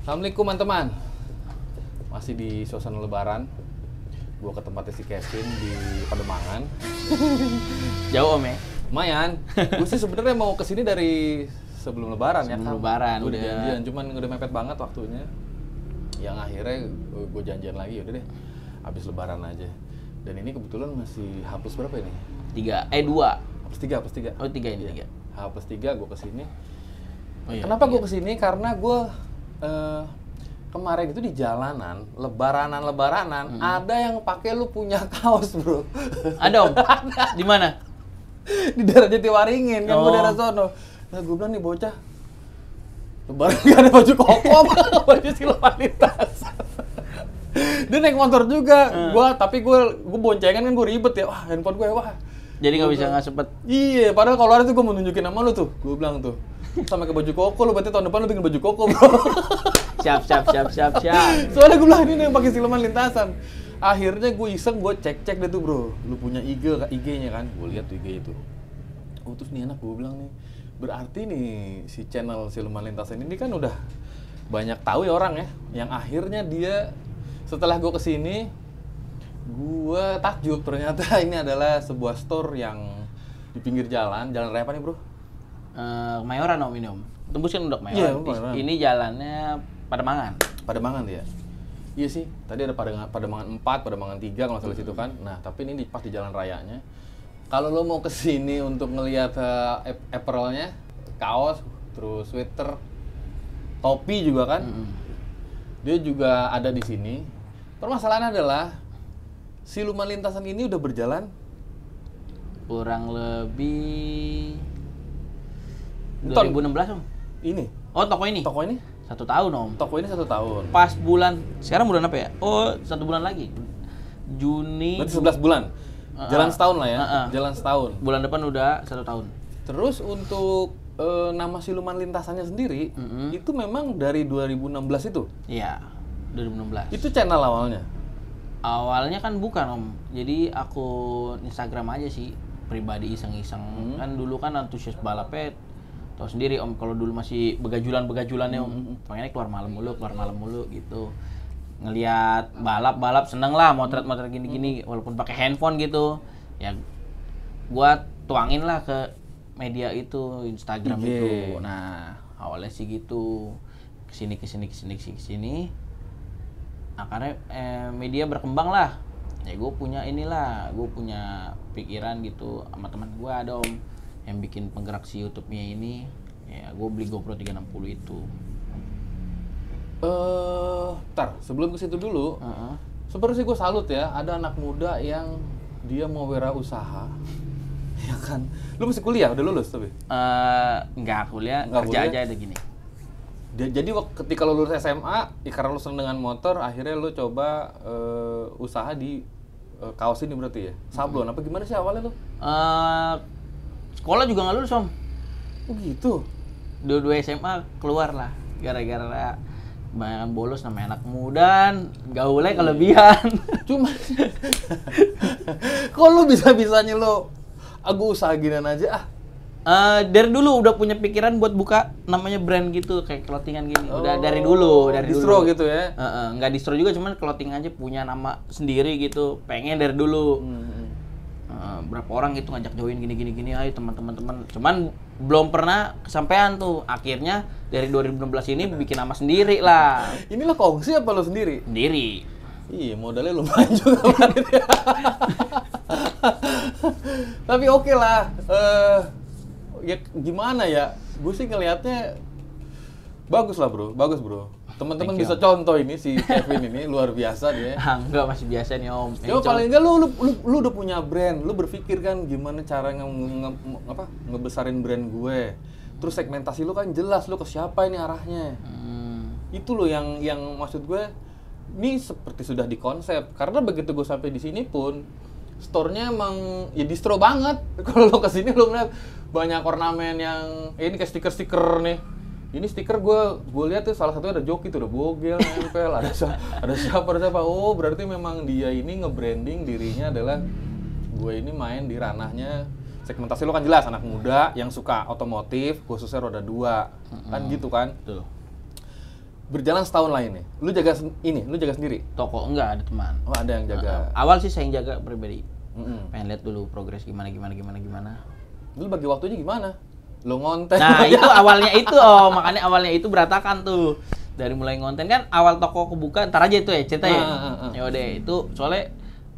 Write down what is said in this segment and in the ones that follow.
Assalamualaikum teman-teman. Masih di suasana lebaran. Gua ke tempatnya si Kevin di Pademangan. Jauh om ya? Lumayan. Gue sih sebenarnya mau kesini dari sebelum lebaran ya. Sebelum lebaran Udah udah. janjian, cuman udah mepet banget waktunya. Yang akhirnya gue janjian lagi, udah deh. Habis lebaran aja. Dan ini kebetulan masih H+ berapa ini? 2. H+3. Oh 3 ini, 3. H+3 gue kesini. Oh, iya, Kenapa 3. gue kesini? Karena gue kemarin itu di jalanan, lebaranan ada yang pakai lu punya kaos, bro. Ada om? Di mana? Di daerah Jatiwaringin, kan gue daerah sono. Nah gue bilang nih bocah, lebaran gak ada baju koko apa? Baju siluman lintas. Dia naik motor juga, tapi gue boncengan kan gue ribet ya. Wah handphone gue wah. Jadi nggak sempet. Iya, padahal kalau ada tuh gue mau nunjukin sama lu tuh. Gue bilang tuh, sama ke baju koko, lu berarti tahun depan lu bikin baju koko, bro. Siap. Soalnya gue bilang ini yang pakai siluman lintasan. Akhirnya gue iseng, gue cek deh tuh, bro. Lu punya IG-nya kan? Gue lihat tuh IG itu. Oh terus nih anak gue bilang nih, berarti nih si channel siluman lintasan ini kan udah banyak tahu ya orang ya. Yang akhirnya dia setelah gue kesini, gue takjub ternyata ini adalah sebuah store yang di pinggir jalan raya apa nih, bro? Kemayoran om ini om. Tembus kan udah Kemayoran. Iya, Kemayoran. Ini jalannya Pademangan. Pademangan ya? Iya sih, tadi ada Pademangan 4, Pademangan 3 kalau nggak salah situ kan. Nah, tapi ini pas di jalan rayanya. Kalau lo mau kesini untuk ngelihat apparel-nya, kaos, terus sweater, topi juga kan, dia juga ada di sini. Permasalahannya adalah siluman lintasan ini udah berjalan Kurang lebih Tahun- 2016 om. ini. Oh toko ini? Toko ini 1 tahun om. 1 tahun. Pas bulan, sekarang bulan apa ya? Oh 1 bulan lagi. Juni. Berarti 11 bulan. Jalan setahun lah ya. Jalan setahun. Bulan depan udah 1 tahun. Terus untuk nama siluman lintasannya sendiri, itu memang dari 2016 itu? Iya, 2016. Itu channel awalnya? Awalnya kan bukan om, jadi akun Instagram aja sih, pribadi iseng-iseng. Kan dulu kan antusias balapnya, tau sendiri om, kalau dulu masih begajulannya om, pengennya keluar malam mulu gitu. Ngelihat balap seneng lah, motret gini-gini, walaupun pakai handphone gitu. Ya, gua tuangin lah ke media itu, Instagram itu. Nah, awalnya sih gitu, kesini. Nah, karena media berkembang lah, ya gue punya pikiran gitu sama teman gue ada om yang bikin penggerak si YouTube-nya ini, ya gue beli GoPro 360 itu. Ntar, sebelum ke situ dulu, sebenarnya sih gue salut ya, ada anak muda yang dia mau wirausaha, ya kan? Lu masih kuliah, udah lulus tapi? Enggak kuliah, Nggak kerja kuliah? aja ada gini. Jadi ketika lu lulus SMA, karena lu seneng dengan motor, akhirnya lu coba usaha di kaos ini berarti ya? Sablon, apa gimana sih awalnya lu? Sekolah juga nggak lulus om. Oh gitu? Dua SMA keluar lah, gara-gara kebanyakan bolos namanya anak muda, gaulnya kelebihan. Cuma, kok lu bisa-bisanya lu, aku usaha ginian aja Dari dulu udah punya pikiran buat buka namanya brand gitu, kayak clothingan gini. Udah dari dulu. Distro gitu ya? Nggak distro juga, cuman clothing aja punya nama sendiri gitu. Pengen dari dulu. Berapa orang gitu ngajak join gini, ayo teman-teman. Cuman belum pernah kesampaian tuh. Akhirnya dari 2016 ini bikin nama sendiri lah. Inilah kongsi apa lu sendiri? Sendiri. Iya, modalnya lumayan juga berarti. Tapi oke lah. Ya gimana ya? Gue sih ngelihatnya bagus lah, bro. Bagus, bro. Teman-teman bisa contoh ini si Kevin ini luar biasa dia. Enggak, masih biasa nih om. Ya paling enggak lu udah punya brand. Lu berpikir kan gimana cara ngebesarin brand gue. Terus segmentasi lu kan jelas, lu ke siapa ini arahnya. Itu loh yang maksud gue, ini seperti sudah dikonsep. Karena begitu gue sampai di sini pun, store-nya emang ya distro banget. Kalau lo kesini lo ngeliat banyak ornamen yang ini kayak stiker-stiker nih. Ini stiker gue lihat tuh salah satunya ada joki tuh, udah bogel nempel, ada siapa. Oh berarti memang dia ini nge-branding dirinya adalah gue ini main di ranahnya segmentasi lo kan jelas anak muda yang suka otomotif khususnya roda 2 kan gitu kan. Betul. berjalan setahun lah ini. Lu jaga sendiri? Toko enggak, ada teman. Oh, ada yang jaga. Awal sih saya yang jaga pribadi. Pengen lihat dulu progres gimana. Lu bagi waktunya gimana? Lu ngonten. Nah, itu awalnya itu, oh, makanya awalnya itu berantakan tuh. Dari mulai ngonten kan awal toko kebuka, ntar aja itu ya cerita ya. Ya udah, itu soalnya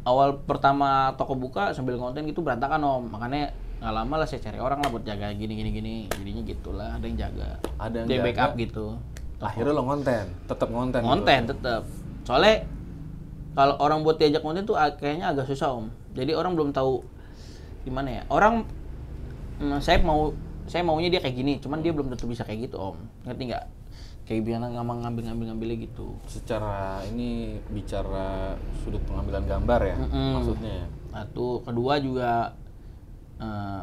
awal pertama toko buka sambil ngonten gitu berantakan Om. Makanya nggak lama lah saya cari orang lah buat jaga gini. Jadinya gitulah, ada yang jaga. Ada yang dia jaga. backup gitu. Akhirnya lo tetap ngonten. Ngonten tetap. Soalnya kalau orang buat diajak ngonten tuh kayaknya agak susah Om. Jadi orang belum tahu gimana ya. Orang saya maunya dia kayak gini, cuman dia belum tentu bisa kayak gitu Om. Ngerti nggak? Kayak biasa ngambil-ngambilnya gitu. Secara ini bicara sudut pengambilan gambar ya, maksudnya. Nah, tuh kedua juga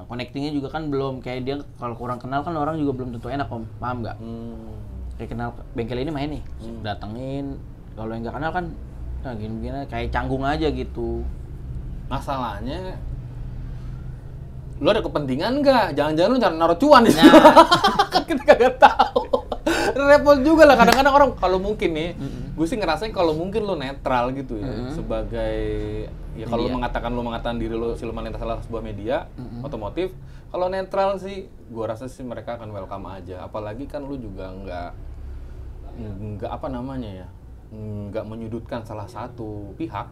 connectingnya juga kan belum, kayak dia kalau kurang kenal kan orang juga belum tentu enak Om, paham nggak? Kayak kenal bengkel ini main nih, datengin. Kalau yang nggak kenal kan, nah gini-gini kayak canggung aja gitu. Masalahnya, lu ada kepentingan nggak? Jangan-jangan lu cari naruh cuan ya? Kan kita kagak tahu. Repot juga lah kadang-kadang orang kalau mungkin nih, gue sih ngerasain kalau mungkin lo netral gitu ya, sebagai ya kalau lu mengatakan diri lo siluman lintas adalah sebuah media otomotif, kalau netral sih gue rasa sih mereka akan welcome aja, apalagi kan lu juga nggak apa namanya ya, nggak menyudutkan salah satu pihak,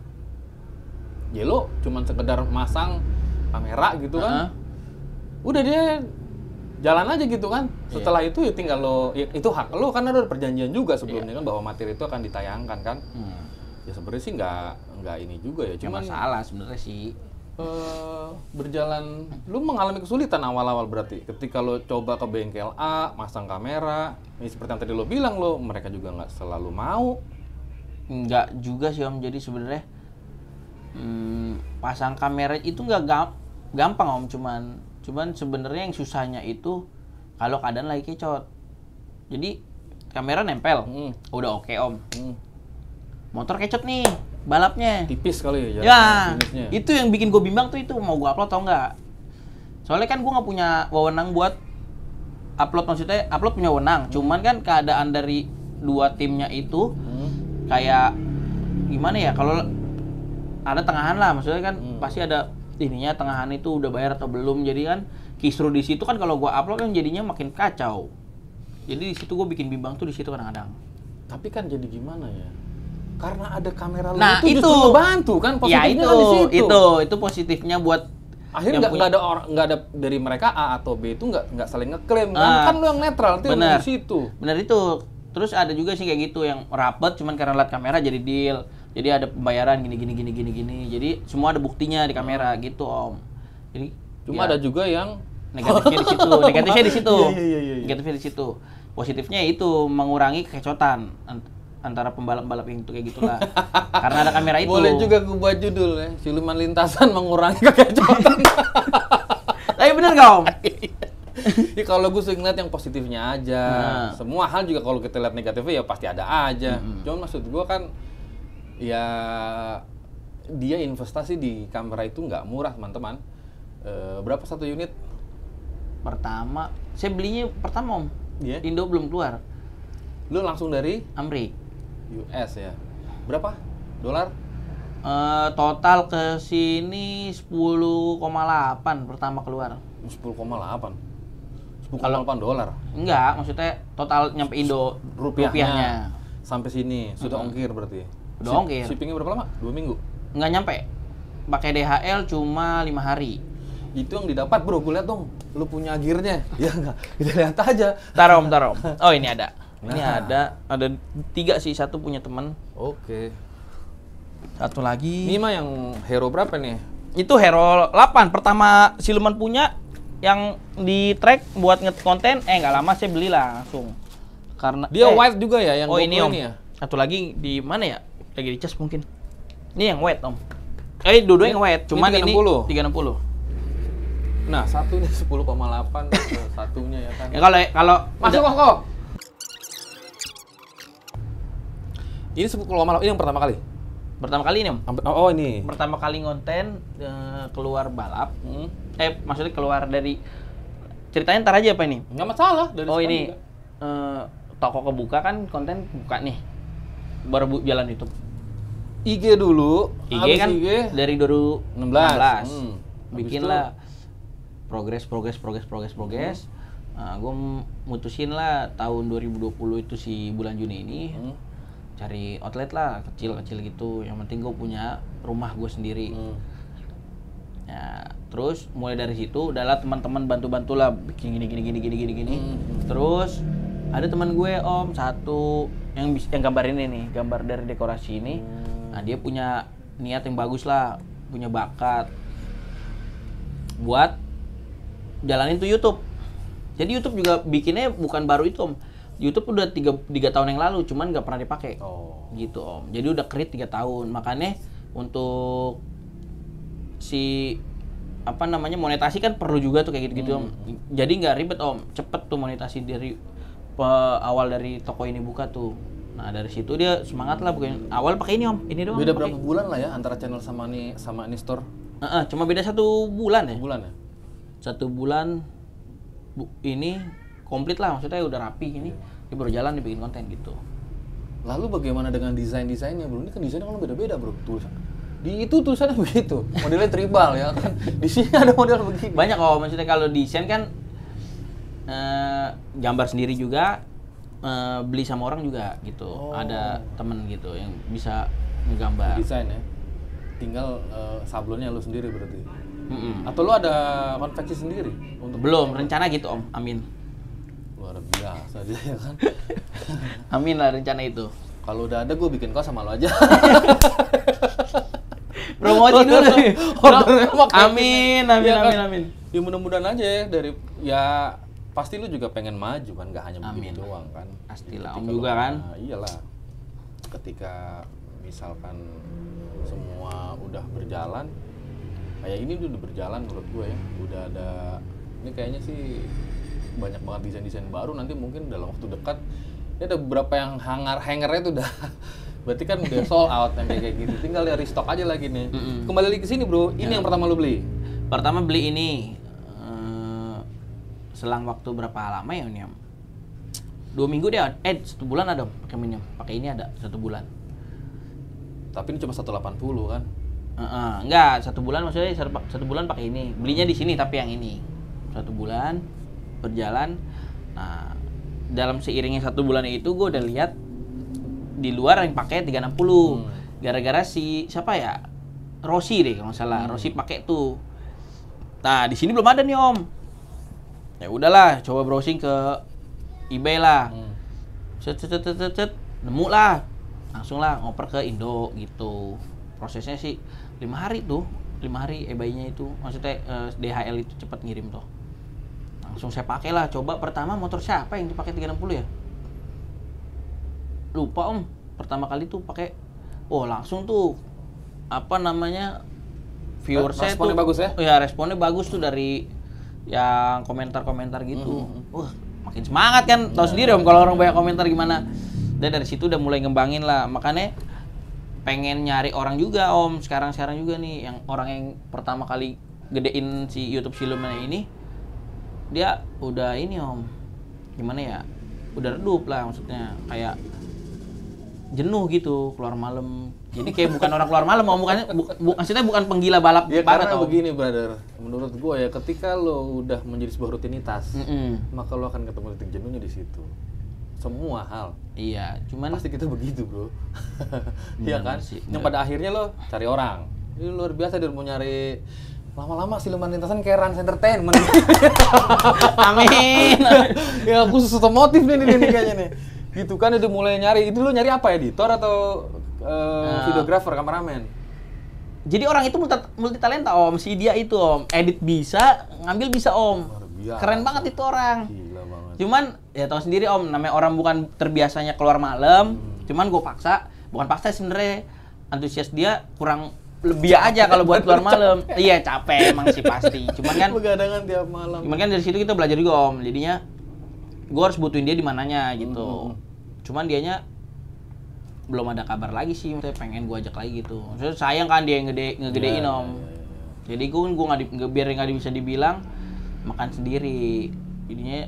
ya lo cuman sekedar masang kamera gitu kan, udah dia jalan aja gitu kan. Setelah itu ya tinggal lo, ya, itu hak lo kan, ada perjanjian juga sebelumnya kan bahwa materi itu akan ditayangkan kan. Ya sebenarnya sih nggak ini juga ya, cuma masalah sebenarnya sih. Berjalan, lu mengalami kesulitan awal-awal berarti ketika lo coba ke bengkel A, masang kamera, ini seperti yang tadi lo bilang mereka juga nggak selalu mau. Nggak juga sih Om, jadi sebenarnya pasang kamera itu nggak gampang Om, cuman sebenarnya yang susahnya itu kalau keadaan lagi kecot. Jadi kamera nempel, udah oke Om. Motor kecot nih balapnya. Tipis kali ya. Ya, itu yang bikin gue bimbang tuh, itu mau gue upload atau enggak. Soalnya kan gue nggak punya wewenang buat upload, maksudnya upload punya wewenang. Cuman kan keadaan dari dua timnya itu kayak gimana ya, kalau ada tengahan lah, maksudnya kan pasti ada ininya, tengahan itu udah bayar atau belum. Jadi kan kisru di situ kan kalau gua upload kan jadinya makin kacau. Jadi di situ gua bikin bimbang tuh di situ kadang-kadang. Tapi kan jadi gimana ya? Karena ada kamera nah, itu justru ngebantu kan, positifnya ya, kan di situ. Itu positifnya buat akhirnya nggak ada dari mereka A atau B itu nggak saling ngeklaim kan lu yang netral itu di situ. Bener itu. Terus ada juga sih kayak gitu yang rapet cuman karena lihat kamera jadi deal. Jadi ada pembayaran gini. Jadi semua ada buktinya di kamera gitu Om. Jadi cuma ada juga yang negatifnya di situ. Negatifnya di situ. Iya. Negatifnya di situ. Positifnya itu mengurangi kecotan antara pembalap-pembalap yang itu kayak gitulah. Karena ada kamera itu. Boleh juga gue buat judul ya, siluman lintasan mengurangi kecotan. Tapi bener gak Om? Ya kalau gue sering lihat yang positifnya aja. Semua hal juga kalau kita lihat negatifnya ya pasti ada aja. Cuman maksud gue kan ya dia investasi di kamera itu nggak murah teman-teman. Berapa satu unit? Pertama, saya belinya pertama Om. Yeah. Indo belum keluar. Lu langsung dari Amerika. US ya. Berapa? Dolar? Total ke sini 10,8 pertama keluar. 10,8. 10,8 dolar. Enggak, maksudnya total nyampe Indo rupiahnya. Sampai sini sudah ongkir berarti. Udah ongkir. Shippingnya berapa lama? 2 minggu. Enggak nyampe. Pakai DHL cuma 5 hari. Itu yang didapat bro, gue lihat dong. Lu punya gearnya. Ya enggak, kita lihat aja. Tarom. Oh ini ada. Ini ada 3 sih, satu punya temen. Oke. Satu lagi. Ini mah yang Hero berapa nih? Itu Hero 8, pertama siluman punya yang di track buat konten, nggak lama saya beli langsung. Karena dia white juga ya yang ini Om. Ya? Satu lagi di mana ya? Lagi di cas mungkin. Ini yang white Om. Dua-duanya yang white, cuman ini 360. Nah, satunya 10,8 satunya ya kan. Ya kalau masuk kok. Ini 10,8 ini yang pertama kali. Pertama kali ini Om. Oh ini. Pertama kali ngonten keluar balap. Maksudnya keluar dari ceritanya ntar aja apa ini? Nggak masalah dari ini toko kebuka kan konten buka nih. Baru jalan YouTube. IG dulu, IG habis kan IG dari 2016. Bikin Habis lah progres. Nah, gue mutusin lah tahun 2020 itu si bulan Juni ini cari outlet lah kecil gitu. Yang penting gue punya rumah gue sendiri. Ya, terus mulai dari situ udahlah teman-teman bantu lah bikin gini. Terus ada teman gue Om satu yang gambar ini nih, gambar dari dekorasi ini. Nah, dia punya niat yang bagus lah, punya bakat buat jalanin tuh YouTube. Jadi YouTube juga bikinnya bukan baru itu Om. YouTube udah 3 tahun yang lalu, cuman nggak pernah dipakai. Gitu Om. Jadi udah create 3 tahun. Makanya untuk si monetasi kan perlu juga tuh kayak gitu-gitu Om. Jadi nggak ribet Om. Cepet tuh monetasi dari awal dari toko ini buka tuh. Nah dari situ dia semangat lah bukan awal pakai ini Om. Ini doang. Beda berapa bulan lah ya antara channel sama ini store? Cuma beda 1 bulan ya. Bulan ya? 1 bulan ini komplit lah, maksudnya udah rapi ini. Dia baru jalan dibikin konten gitu. Lalu bagaimana dengan desainnya bro? Ini kan desainnya kan beda-beda bro. Di itu tulisannya begitu, modelnya tribal ya kan. Di sini ada model begini. Banyak kok, maksudnya kalau desain kan gambar sendiri juga, beli sama orang juga gitu. Ada temen gitu yang bisa menggambar. Desain ya. Tinggal sablonnya lu sendiri berarti. Atau lu ada konveksi sendiri untuk belum rencana gitu Om, amin. Luar biasa dia ya kan. Amin lah rencana itu. Kalau udah ada gue bikin kos sama lo aja. Promosi dulu. Amin. Amin. Ya mudah-mudahan aja ya dari ya pasti lu juga pengen maju kan, nggak hanya begini doang kan. Pastilah Om juga kan. Iyalah. Ketika misalkan semua udah berjalan, kayak ini udah berjalan menurut gue ya. Udah ada ini kayaknya sih banyak banget desain-desain baru nanti mungkin dalam waktu dekat. Ya ada beberapa yang hangernya itu udah berarti kan udah sold out yang kayak gitu. Tinggal ya restock aja lagi nih. Kembali lagi ke sini, Bro. Ini yang pertama lu beli. Pertama beli ini selang waktu berapa lama ya ini, Om? 2 minggu deh. 1 bulan ada pakai minum. Pakai ini ada 1 bulan. Tapi ini cuma 180 kan? Enggak, 1 bulan maksudnya 1 bulan pakai ini. Belinya di sini tapi yang ini. 1 bulan berjalan. Nah, dalam seiringnya 1 bulan itu gue udah lihat di luar yang pakai 360. Gara-gara si siapa ya? Rossi deh kalau nggak salah. Rossi pakai tuh. Nah, di sini belum ada nih, Om. Ya udahlah, coba browsing ke eBay lah. Set, nemu lah. Langsung lah ngoper ke Indo gitu. Prosesnya sih 5 hari tuh. 5 hari eBay-nya itu. Maksudnya DHL itu cepat ngirim tuh. Langsung saya pakai lah. Coba pertama motor siapa yang dipakai 360 ya? Lupa Om. Pertama kali tuh pakai langsung tuh viewersnya tuh responnya bagus ya? Ya responnya bagus tuh dari yang komentar-komentar gitu. Wah, makin semangat kan. Tahu sendiri Om kalau orang banyak komentar gimana. Dan dari situ udah mulai ngembangin lah. Makanya pengen nyari orang juga Om. Sekarang juga nih yang orang yang pertama kali gedein si YouTube Siluman ini, dia udah ini Om. Gimana ya? Udah redup lah maksudnya. Kayak jenuh gitu keluar malam. Jadi kayak bukan orang keluar malam, maksudnya bukan penggila balap ya, banget. Karena begini brother, menurut gue ya ketika lo udah menjadi sebuah rutinitas, maka lo akan ketemu titik jenuhnya di situ. Semua hal. Iya, cuman pasti kita begitu bro. Iya kan? Yang pada akhirnya lo cari orang. Ini luar biasa dia mau nyari. Lama-lama Siluman Lintasan kayak Rans Entertainment. Amin. Ya khusus otomotif nih kayaknya nih. Gitu kan udah mulai nyari. Itu lo nyari apa, editor atau videographer, kameramen? Jadi orang itu multi talenta Om. Si dia itu Om, edit bisa, ngambil bisa Om. Keren banget itu orang. Gila banget. Cuman ya tahu sendiri Om, namanya orang bukan terbiasanya keluar malam. Cuman gue bukan paksa sebenarnya. Antusias dia kurang lebih aja kalau buat keluar malam. Iya capek emang sih pasti. Cuman kan begadangan tiap malam. Cuman kan dari situ kita belajar juga Om. Jadinya gue harus butuhin dia di mananya gitu. Cuman dianya belum ada kabar lagi sih, saya pengen gue ajak lagi gitu. Maksudnya sayang kan dia yang ngegedein Om. Jadi gue biar nggak bisa dibilang makan sendiri. Jadinya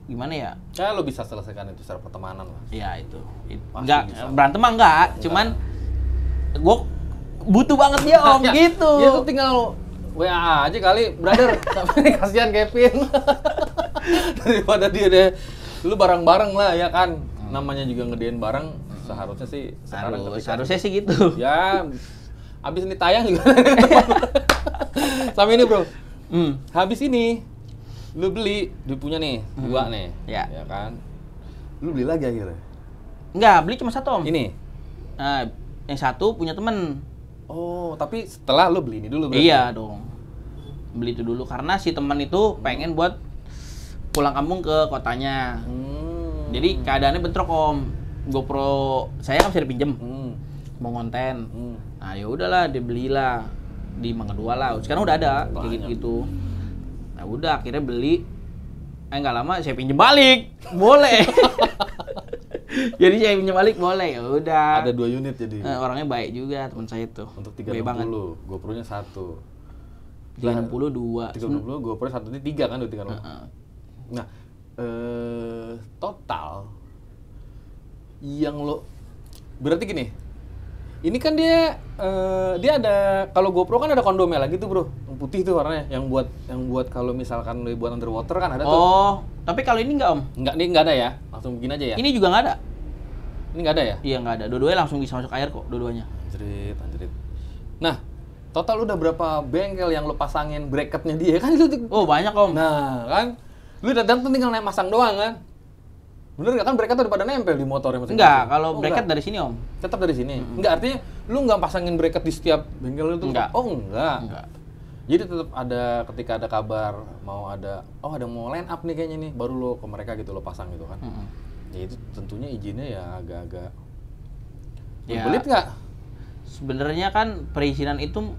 gimana ya? Kayak lo bisa selesaikan itu secara pertemanan lah. Ya itu. Pasti Enggak bisa. berantem mah enggak, cuman gue butuh banget dia om gitu. Ya itu tinggal WA aja kali, brother. Sampai kasihan Kevin. Daripada dia deh, lu bareng-bareng lah ya kan. Namanya juga ngedein bareng, seharusnya sih sekarang Seharusnya sih gitu. ya, abis ini tayang juga. Sama ini bro, habis ini lu beli, lu punya nih, 2 nih, Ya. ya kan. Lu beli lagi akhirnya? Enggak, beli cuma 1 om. Ini? Nah, yang 1 punya temen. Oh, tapi setelah lu beli ini dulu berarti? Iya dong. Beli itu dulu karena si teman itu pengen buat pulang kampung ke kotanya. Jadi keadaannya bentrok om. GoPro saya kan bisa dipinjem. Mau konten. Nah, ya udahlah dibelilah di Mangga 2 lah. Sekarang udah ada kayak gitu. Nah, udah akhirnya beli. Nggak lama saya pinjem balik. Boleh. Jadi saya pinjem balik boleh. Ya udah. Ada 2 unit jadi. Orangnya baik juga teman saya itu. Untuk Baik banget. 360, GoPro-nya 1. 360 2. 360 GoPro 1 ini 3 kan, 360. Nah, total yang lo berarti gini. Ini kan dia ada, kalau GoPro kan ada kondomnya lagi tuh bro, yang putih tuh warnanya, yang buat kalau misalkan lo buat underwater kan ada tuh. Oh, tapi kalau ini nggak om? Ini nggak ada ya, langsung begini aja ya. Ini juga nggak ada. Ini nggak ada ya? Iya nggak ada. Dua-duanya langsung bisa masuk air kok, dua-duanya. Anjrit. Nah, total udah berapa bengkel yang lo pasangin bracketnya dia kan itu? Oh banyak om. Nah kan, lu datang tuh tinggal naik masang doang kan? Bener nggak kan bracket tuh udah pada nempel di motornya masing-masing? Enggak, kalau bracket dari sini om. Tetap dari sini. Enggak, artinya lu nggak pasangin bracket di setiap bengkel itu? Enggak. Oh enggak. Enggak. Jadi tetap ada, ketika ada kabar mau ada mau line up nih kayaknya nih, baru lo ke mereka gitu lo pasang gitu kan? Ya itu tentunya izinnya ya agak-agak Ya. belit nggak? Sebenarnya kan perizinan itu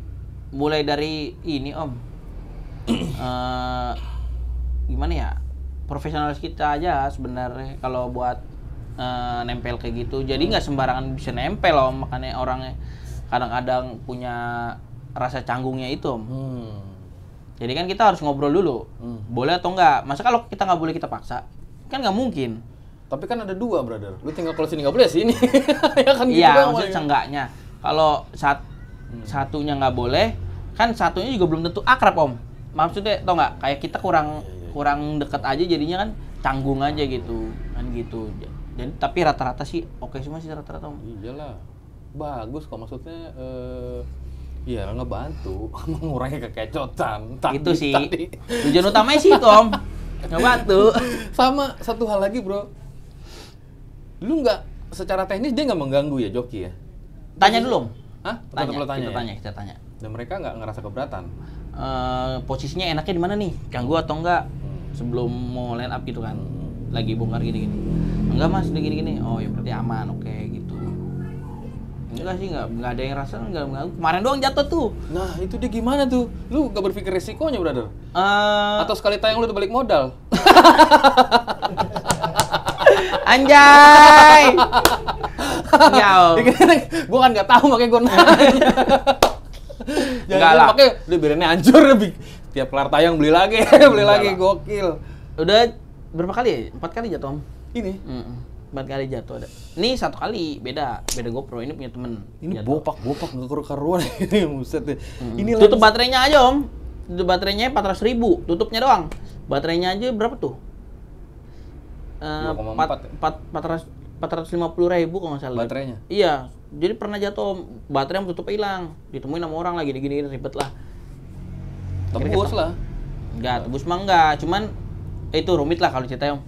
mulai dari ini om. Gimana ya? Profesionalis kita aja sebenarnya kalau buat nempel kayak gitu. Jadi nggak sembarangan bisa nempel om. Makanya orangnya kadang-kadang punya rasa canggungnya itu om. Jadi kan kita harus ngobrol dulu. Boleh atau enggak? Masa kalau kita nggak boleh kita paksa? Kan nggak mungkin. Tapi kan ada 2 brother. Lu tinggal kalau sini nggak boleh sini. Ya kan gitu Iya, doang maksudnya seenggaknya. Kalau satunya nggak boleh, kan satunya juga belum tentu akrab om. Maksudnya tau nggak? Kayak kita kurang dekat aja jadinya kan canggung aja gitu, kan gitu. Jadi tapi rata-rata sih oke semua sih rata-rata om. Iyalah, bagus kok maksudnya. Iya ngebantu mengurangi kekecotan. Itu sih tujuan utamanya sih itu om, ngebantu. Sama satu hal lagi bro, lu nggak secara teknis dia nggak mengganggu ya joki ya? Tanya dulu om. Hah? Kita tanya. Dan mereka nggak ngerasa keberatan. Posisinya enaknya di mana nih? Ganggu atau enggak? Sebelum mau line up gitu kan, lagi bongkar gini-gini. Enggak mas, udah gini-gini. Oh ya berarti aman, oke gitu. Enggak sih, enggak ada yang rasa, enggak mengganggu. Kemarin doang jatuh tuh. Nah itu dia gimana tuh? Lu gak berpikir resikonya brother? Atau sekali tayang lu udah balik modal? Anjay! Enggak om. Gue kan nggak tahu makanya gue nanya. Enggak lah. Makanya udah biarinnya hancur lebih. Tiap kelar tayang beli lagi, beli lagi, gokil. Udah berapa kali ya? 4 kali jatuh om. Ini 4 kali jatuh ada. Ini 1 kali beda GoPro, ini punya temen. ini jatuh. bopak nggak karuan ini buset deh. Ini Tutup baterainya aja om. Tutup baterainya 400.000, tutupnya doang. Baterainya aja berapa tuh? 450.000 kalau nggak salah. Baterainya? Iya. Jadi pernah jatuh om, baterai yang tutupnya hilang. Ditemuin sama orang lagi gini-gini ribet lah. Tebus lah. Enggak, tebus mah enggak, cuman itu rumit lah kalau ceritanya om.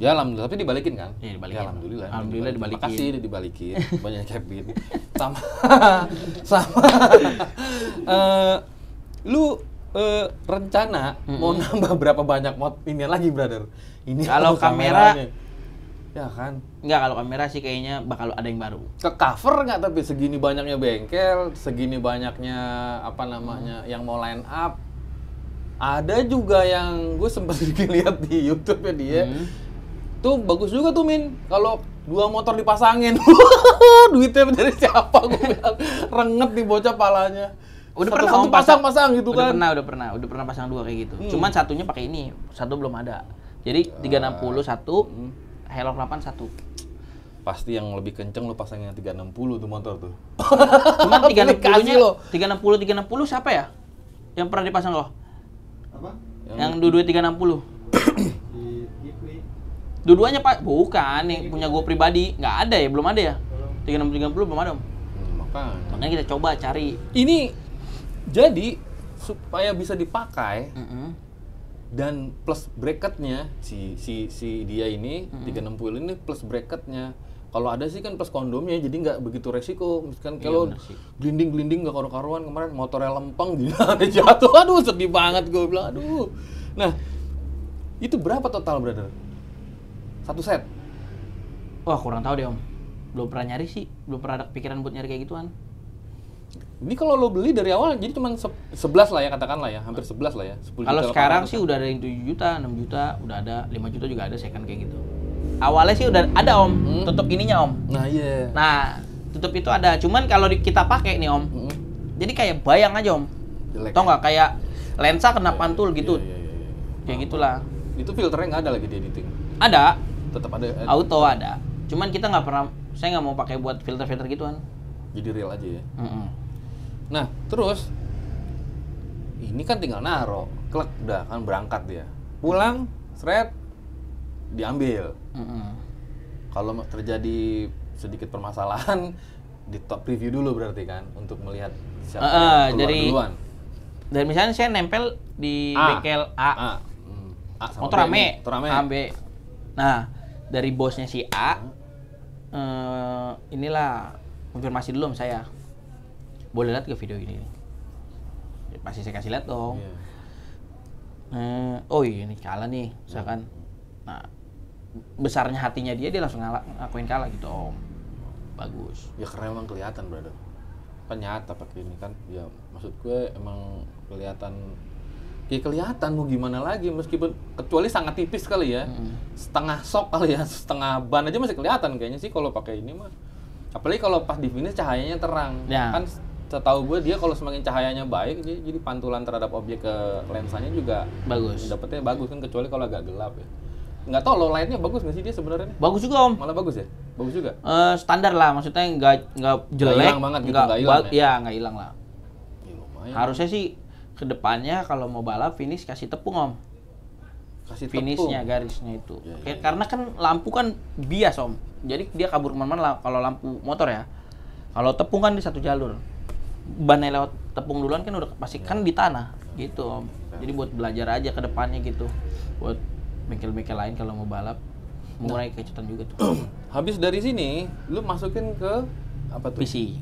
Ya alhamdulillah, tapi dibalikin kan? Iya, dibalikin. Ya, alhamdulillah. Alhamdulillah dibalikin. Makasih udah dibalikin. Banyak Kevin. Sama. Lu rencana mau nambah berapa banyak mod ini lagi, brother? Ini Kalau kamera, kameranya. Ya kan? enggak, kalau kamera sih kayaknya bakal ada yang baru. Ke cover nggak tapi segini banyaknya bengkel, segini banyaknya apa namanya yang mau line up. Ada juga yang gue sempat lihat di YouTube ya dia. Tuh bagus juga tuh Min. Kalau 2 motor dipasangin. Duitnya dari siapa gue bilang. Renget nih bocah palanya. Udah pernah satu om pasang-pasang gitu kan. Udah pernah pasang 2 kayak gitu. Cuman satunya pakai ini, satu belum ada. Jadi 360 satu, Hilux 8 satu. Pasti yang lebih kenceng lu pasang yang 360 tuh motor tuh. Cuman 360-nya lo. 360 siapa ya? Yang pernah dipasang lo? Apa? Yang dua-dua 360. Dua-duanya Pak, bukan nih punya gue pribadi, nggak ada ya, belum ada ya. 360 belum ada, Om. Makanya kita coba cari. Ini jadi supaya bisa dipakai dan plus bracketnya si dia ini 360 ini plus bracketnya. Kalau ada sih kan plus kondomnya, jadi nggak begitu resiko. Misalkan kalau glinding nggak karu-karuan kemarin motornya lempeng gimana jatuh, aduh sedih banget gue bilang, aduh. Nah itu berapa total brother? Satu set? Wah kurang tahu deh Om. Belum pernah nyari sih, belum pernah ada pikiran buat nyari kayak gituan. Ini kalau lo beli dari awal jadi cuma 11 lah ya katakanlah ya, hampir 11 lah ya. 10 Kalau juta sekarang sih udah ada yang 7 juta, 6 juta, udah ada 5 juta juga ada second kayak gitu. Awalnya sih udah ada Om, tutup ininya Om. Nah iya. Nah, tutup itu ada, cuman kalau kita pakai nih Om, jadi kayak bayang aja Om. Jelek, tau nggak kayak lensa kena pantul gitu, Iya. kayak gitulah. Itu filternya nggak ada lagi di editing? Ada, Tetap ada? auto ada. Cuman kita nggak pernah, saya nggak mau pakai buat filter-filter gituan. Jadi real aja ya? Nah, terus ini kan tinggal naro, klek udah kan berangkat dia. Pulang, seret, diambil. Kalau terjadi sedikit permasalahan, di top review dulu berarti kan untuk melihat siapa yang keluar duluan. Dari misalnya saya nempel di bengkel A. sama Motor B, rame. A, B. Nah, dari bosnya si A, inilah konfirmasi dulu sama saya. Boleh lihat ke video ini? Pasti saya kasih lihat dong. Oh iya ini kalah nih, misalkan. Nah, besarnya hatinya dia langsung ngakuin kalah gitu Om. Bagus. Ya karena emang kelihatan brother. Kan nyata pakai ini kan. Ya maksud gue emang kelihatan. Ya kelihatan mau gimana lagi meskipun kecuali sangat tipis kali ya. Setengah sok kali ya, setengah ban aja masih kelihatan kayaknya sih kalau pakai ini mah. Apalagi kalau pas di finish cahayanya terang. Ya. Kan setahu gue dia kalau semakin cahayanya baik jadi pantulan terhadap objek ke lensanya juga bagus. Dapetnya bagus kan kecuali kalau agak gelap ya. Nggak tahu low lightnya bagus nggak sih dia sebenarnya? Bagus juga Om. Malah bagus ya? Bagus juga? Standar lah, maksudnya nggak jelek. Nggak hilang banget gitu, nggak hilang ya? Iya, nggak hilang lah. Ya, lumayan. Harusnya sih kedepannya kalau mau balap finish kasih tepung Om. Kasih finishnya, tepung. garisnya itu. Ya. Karena kan lampu kan bias Om. Jadi dia kabur kemana-mana kalau lampu motor ya. Kalau tepung kan di satu jalur. Bannya lewat tepung duluan kan udah pasti kan di tanah gitu Om. Jadi buat belajar aja ke depannya gitu. Buat bengkel-bengkel lain kalau mau balap mengurangi kecepatan juga tuh. Habis dari sini, lu masukin ke apa tuh? PC.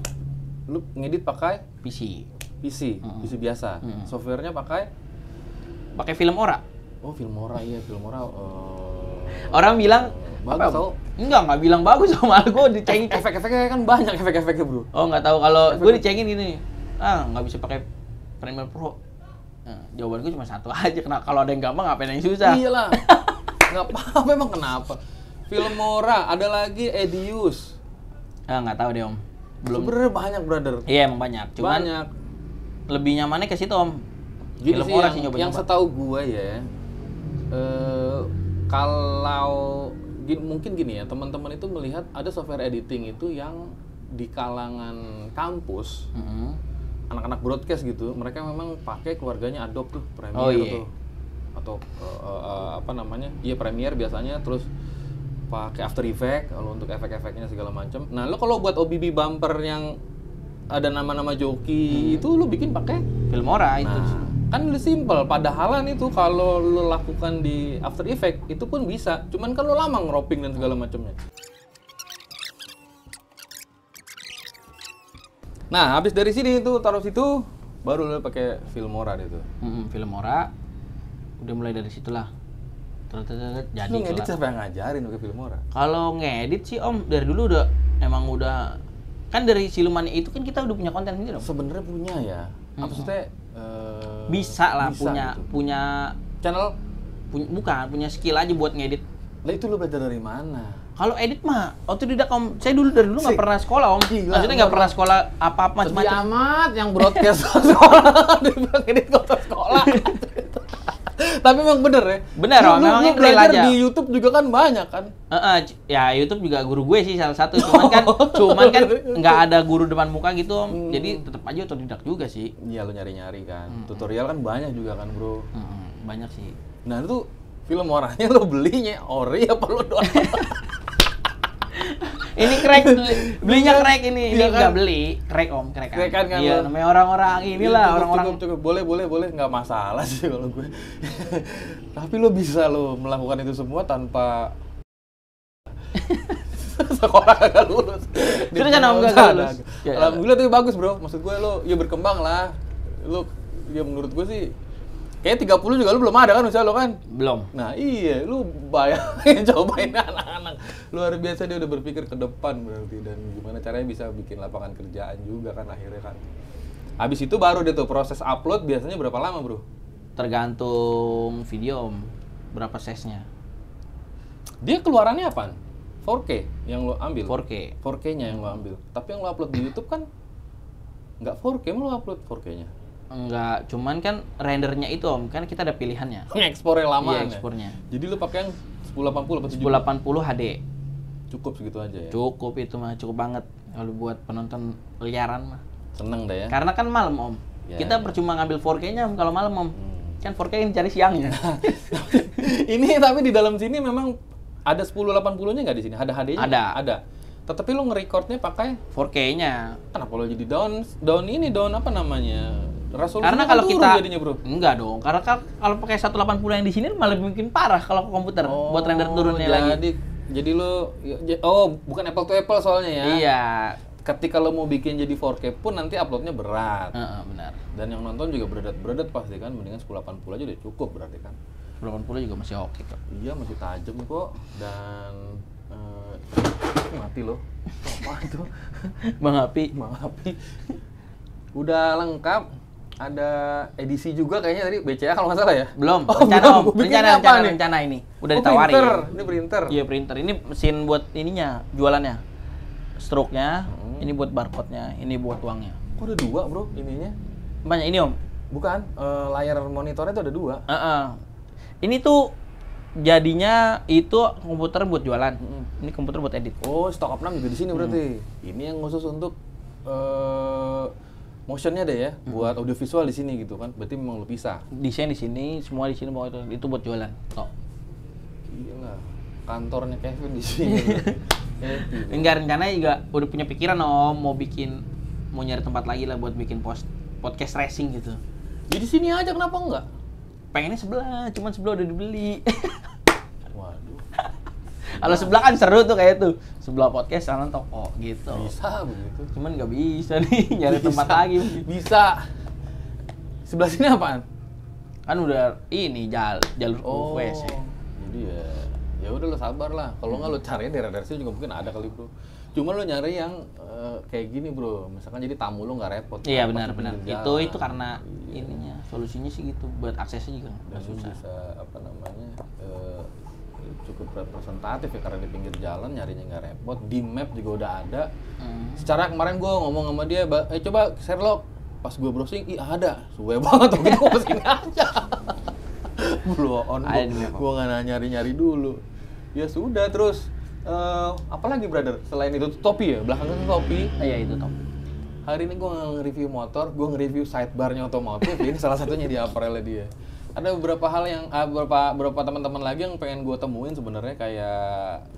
Lu ngedit pakai PC. PC biasa. Softwarenya pakai Filmora. Oh, Filmora iya, Filmora. Orang bilang bagus tau? Nggak bilang bagus sama gue dicengin. Efek-efeknya kan banyak efek-efeknya, Bro. Oh, nggak tahu kalau gue dicengin gini. Nggak bisa pakai Premiere Pro. Nah, jawaban gue cuma satu aja, kalau ada yang gampang ngapain yang susah. Iyalah. Nggak paham memang kenapa. Filmora, ada lagi Edius. Nggak tahu deh Om. Belum. Sebenarnya banyak, brother. Iya emang banyak. Cuman banyak. Lebih nyamannya ke situ Om. Gini Filmora sih sih yang setahu gue ya. Kalau mungkin gini ya, teman-teman itu melihat ada software editing itu yang di kalangan kampus, anak-anak broadcast gitu, mereka memang pakai keluarganya Adobe tuh, Premiere tuh, atau apa namanya, Premiere biasanya, terus pakai After Effects kalau untuk efek-efeknya segala macam. Nah, lo kalau buat OBB bumper yang ada nama-nama joki itu lo bikin pakai Filmora itu. Kan lebih simple, padahalan itu kalau lo lakukan di After Effects itu pun bisa, cuman kan lo lama ngeroping dan segala macamnya. Nah, habis dari sini itu taruh situ, baru lo pakai Filmora itu. Filmora, udah mulai dari situlah. Jadi lo ngedit siapa yang ngajarin pakai Filmora? Kalau ngedit sih Om, dari dulu udah kan dari Siluman itu kan kita udah punya konten sendiri Om. Sebenarnya punya ya. Maksudnya bisa lah bisa punya channel, punya skill aja buat ngedit. Lah itu lo belajar dari mana? Kalau edit mah otodidak Om. Saya dari dulu nggak pernah sekolah Om. Gila, maksudnya nggak pernah sekolah apa-apa macam-macam. Sedih amat yang broadcast sekolah, dia bilang edit kota sekolah. Tapi memang bener ya. Bener, lu memang real belajar aja. di YouTube juga kan banyak kan. Ya YouTube juga guru gue sih salah satu. Cuman kan nggak ada guru depan muka gitu Om. Jadi tetap aja otodidak juga sih. Iya lu nyari-nyari kan. Tutorial kan banyak juga kan bro. Banyak sih. Nah itu film orangnya lo belinya ori apa lo doang? Ini crack, belinya crack ini Iya nggak kan? beli, crack Om, crack kan. Crack kan Iya, lo. namanya orang-orang inilah, orang-orang. Cukup. Boleh nggak masalah sih kalau gue. Tapi lo bisa lo melakukan itu semua tanpa sekolah kagak lulus. Terus kan Om nggak lulus. Alhamdulillah tapi bagus bro. Maksud gue lo ya berkembang lah. Lo ya menurut gue sih kayak 30 juga lu belum ada kan usia lo kan? Belum. Nah iya, lu bayangin cobain anak-anak. Luar biasa dia udah berpikir ke depan berarti. Dan gimana caranya bisa bikin lapangan kerjaan juga kan akhirnya kan. Habis itu baru deh tuh proses upload biasanya berapa lama bro? Tergantung video Om, berapa size-nya. Dia keluarannya apaan? 4K yang lo ambil? 4K. 4K-nya yang lo ambil. Tapi yang lo upload di YouTube kan nggak 4K, lo upload 4K-nya? Enggak, cuman kan rendernya itu Om, kan kita ada pilihannya. Ekspornya lama Iya, ya? ekspornya. Jadi lo pakai yang 1080 atau 1080 HD. Cukup segitu aja ya? Cukup itu mah, cukup banget kalau buat penonton liaran mah. Seneng deh ya? Karena kan malam Om. Ya, Kita percuma ngambil 4K-nya Om kalau malam Om. Kan 4K yang cari siangnya. Ini tapi di dalam sini memang ada 1080-nya nggak di sini? Ada HD-nya? Ada. Tetapi lo nge-recordnya pakai 4K-nya. kenapa lo jadi down apa namanya? Resolusinya Karena kan kalau turun kita jadinya, bro. Enggak dong. Karena kalau pakai 180 yang di sini malah bikin parah kalau ke komputer buat render turunnya lagi. Jadi lo bukan apple to apple soalnya ya. Iya. Ketika lo mau bikin jadi 4K pun nanti uploadnya berat. Benar. Dan yang nonton juga berat pasti kan, mendingan 1080 aja udah cukup berarti kan. 1080 juga masih oke kok. Iya masih tajam kok dan mati loh. Apa itu? Bang Api. Udah lengkap. Ada edisi juga kayaknya tadi BCA kalau nggak salah ya? Belum. Belum. Rencana ini. Udah ditawarin. Printer. Ini printer. Iya, printer. Ini mesin buat ininya, jualannya. Stroke-nya, ini buat barcode-nya, ini buat uangnya. Kok ada dua bro ininya? Banyak ini Om. Bukan, layar monitornya tuh ada dua. Ini tuh jadinya itu komputer buat jualan. Ini komputer buat edit. Oh, stock up 6 juga di sini berarti. Ini yang khusus untuk motionnya deh ya, buat audiovisual di sini gitu kan. Berarti memang lo pisah. Desain di sini, semua di sini mau itu buat jualan. Toh. Gila, kantornya Kevin di sini. Enggak, rencananya juga udah punya pikiran Om, mau nyari tempat lagi lah buat bikin podcast racing gitu. Jadi sini aja kenapa enggak? Pengennya sebelah, cuman sebelah udah dibeli. Waduh. Kalau sebelah kan seru tuh kayak tuh. Sebelah podcast sana toko gitu. Bisa begitu. Cuman nggak bisa nih nyari tempat lagi. Bisa. Sebelah sini apaan? Kan udah ini jalur UVC. Jadi ya udah lo sabar lah. Kalau nggak lo cari daerah-daerah sini juga mungkin ada kali bro. Cuma lo nyari yang kayak gini bro. Misalkan jadi tamu lo nggak repot. Iya benar. Itu karena ininya solusinya sih gitu buat aksesnya juga nggak susah. Bisa apa namanya cukup representatif ya karena di pinggir jalan nyarinya nggak repot. Di map juga udah ada. Secara kemarin gue ngomong sama dia, coba Sherlock. Pas gue browsing, ada. Suwe banget waktu itu gue kesini aja. Belum on, gue nggak nyari-nyari dulu. Ya sudah terus. Apalagi brother? Selain itu topi ya, belakangnya itu topi. Iya itu topi. Hari ini gue nge-review motor, gue nge-review sidebarnya otomotif. Ini salah satunya di apparelnya dia. Ada beberapa hal yang beberapa teman-teman lagi yang pengen gue temuin sebenarnya kayak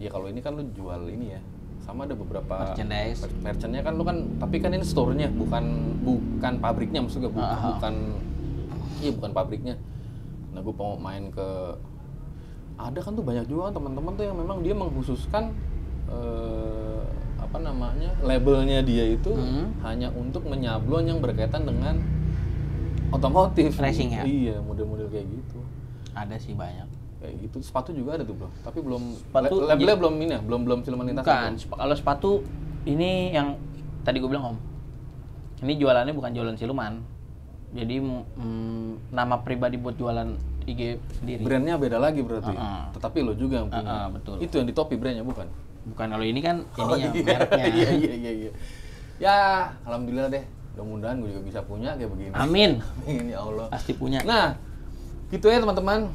ya kalau ini kan lu jual ini ya. Sama ada beberapa merchandise kan lu kan, tapi kan ini store-nya bukan pabriknya, maksudnya bukan pabriknya. Nah gue mau main ke ada kan tuh banyak juga teman-teman tuh yang memang dia mengkhususkan labelnya dia itu hanya untuk menyablon yang berkaitan dengan otomotif. Racing ya? Iya, model-model kayak gitu. Ada sih banyak. Kayak gitu. Sepatu juga ada tuh, Bro. Tapi belum labelnya belum siluman lintas. Bukan. Kalau sepatu ini yang tadi gue bilang Om. Ini jualannya bukan jualan siluman. Jadi nama pribadi buat jualan IG sendiri. Brandnya beda lagi berarti. Tetapi lo juga yang punya. Betul. Itu yang di topi brandnya bukan? Bukan, kalau ini kan ininya, mereknya. Iya. Ya, alhamdulillah deh. Mudah-mudahan gue juga bisa punya kayak begini. Amin. Amin ya Allah. Pasti punya. Nah, gitu ya teman-teman.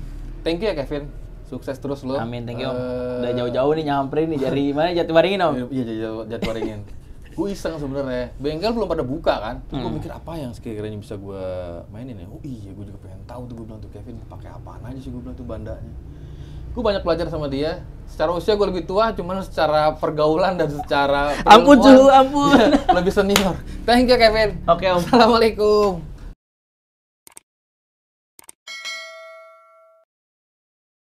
Thank you ya Kevin. Sukses terus lo. Amin, thank you Om. Udah jauh-jauh nih nyamperin nih dari mana? Jatiwaringin Om. Iya, Jatiwaringin. Gue iseng sebenarnya. Bengkel belum pada buka kan. Gue mikir apa yang sekiranya bisa gue mainin ya. Oh iya, gue juga pengen tahu tuh, gue bilang tuh Kevin pakai apaan aja sih, gue bilang tuh bandanya. Gue banyak belajar sama dia. Secara usia gue lebih tua, cuman secara pergaulan dan secara Ampun, ampun. lebih senior. Thank you Kevin. Oke Om. Assalamualaikum.